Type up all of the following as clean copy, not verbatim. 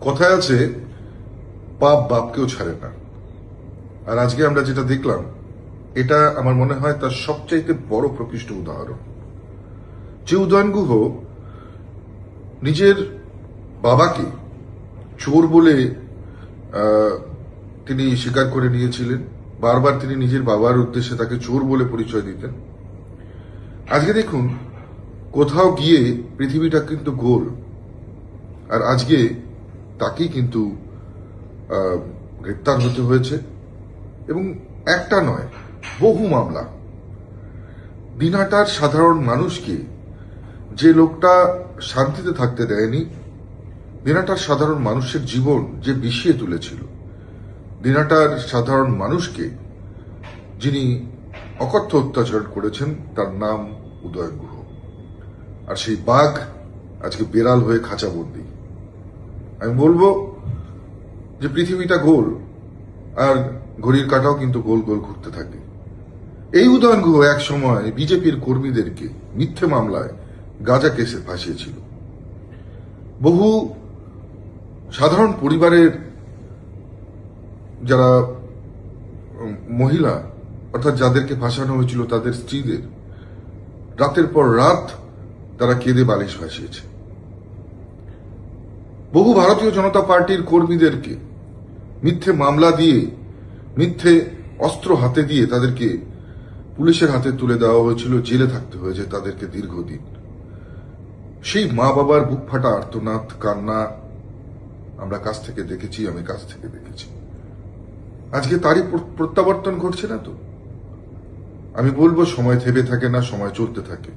কথায় আছে পাপ বাপকেও ছাড়ে না। আর আজকে আমরা যেটা দেখলাম এটা আমার মনে হয় তার সবচাইতে বড় প্রকৃষ্ট উদাহরণ। যে উদয়ন গুহ নিজের বাবাকে চোর বলে তিনি স্বীকার করে নিয়েছিলেন, বারবার তিনি নিজের বাবার উদ্দেশ্যে তাকে চোর বলে পরিচয় দিতেন। আজকে দেখুন কোথাও গিয়ে পৃথিবীটা কিন্তু গোল, আর আজকে তাকেই কিন্তু গ্রেপ্তার হতে হয়েছে, এবং একটা নয় বহু মামলা। দিনহাটার সাধারণ মানুষকে যে লোকটা শান্তিতে থাকতে দেয়নি, দিনহাটার সাধারণ মানুষের জীবন যে বিষিয়ে তুলেছিল, দিনহাটার সাধারণ মানুষকে যিনি অকথ্য অত্যাচার করেছেন তার নাম উদয়ন গুহ। আর সেই বাঘ আজকে বেড়াল হয়ে খাঁচাবন্দি। আমি বলবো যে পৃথিবীটা গোল, আর ঘড়ির কাঁটাও কিন্তু গোল গোল ঘুরতে থাকে। এই উদয়ন গুহ এক সময় বিজেপির কর্মীদেরকে মিথ্যে মামলায় গাঁজা কেসে ফাঁসিয়েছিল। বহু সাধারণ পরিবারের যারা মহিলা, অর্থাৎ যাদেরকে ফাঁসানো হয়েছিল তাদের স্ত্রীদের রাতের পর রাত তারা কেঁদে বালিশ ভাসিয়েছে। বহু ভারতীয় জনতা পার্টির কর্মীদেরকে মিথ্যে মামলা দিয়ে, মিথ্যে অস্ত্র হাতে দিয়ে তাদেরকে পুলিশের হাতে তুলে দেওয়া হয়েছিল, জেলে থাকতে হয়েছে তাদেরকে দীর্ঘদিন। সেই মা বাবার বুক ফাটা আর্তনাদ, কান্না আমরা কাছ থেকে দেখেছি, আমি কাছ থেকে দেখেছি। আজকে তারই প্রত্যাবর্তন ঘটছে না তো? আমি বলবো সময় থেমে থাকে না, সময় চলতে থাকে।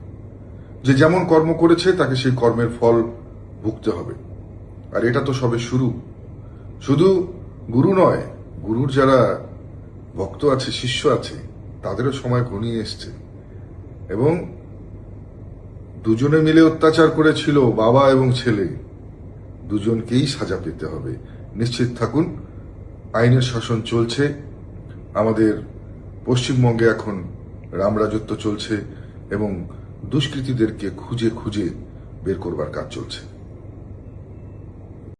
যে যেমন কর্ম করেছে তাকে সেই কর্মের ফল ভুগতে হবে। আর এটা তো সবে শুরু। শুধু গুরু নয়, গুরুর যারা ভক্ত আছে, শিষ্য আছে, তাদেরও সময় ঘনিয়ে এসছে। এবং দুজনে মিলে অত্যাচার করেছিল, বাবা এবং ছেলে, দুজনকেই সাজা পেতে হবে। নিশ্চিত থাকুন, আইনের শাসন চলছে। আমাদের পশ্চিমবঙ্গে এখন রামরাজত্ব চলছে এবং দুষ্কৃতীদেরকে খুঁজে খুঁজে বের করবার কাজ চলছে।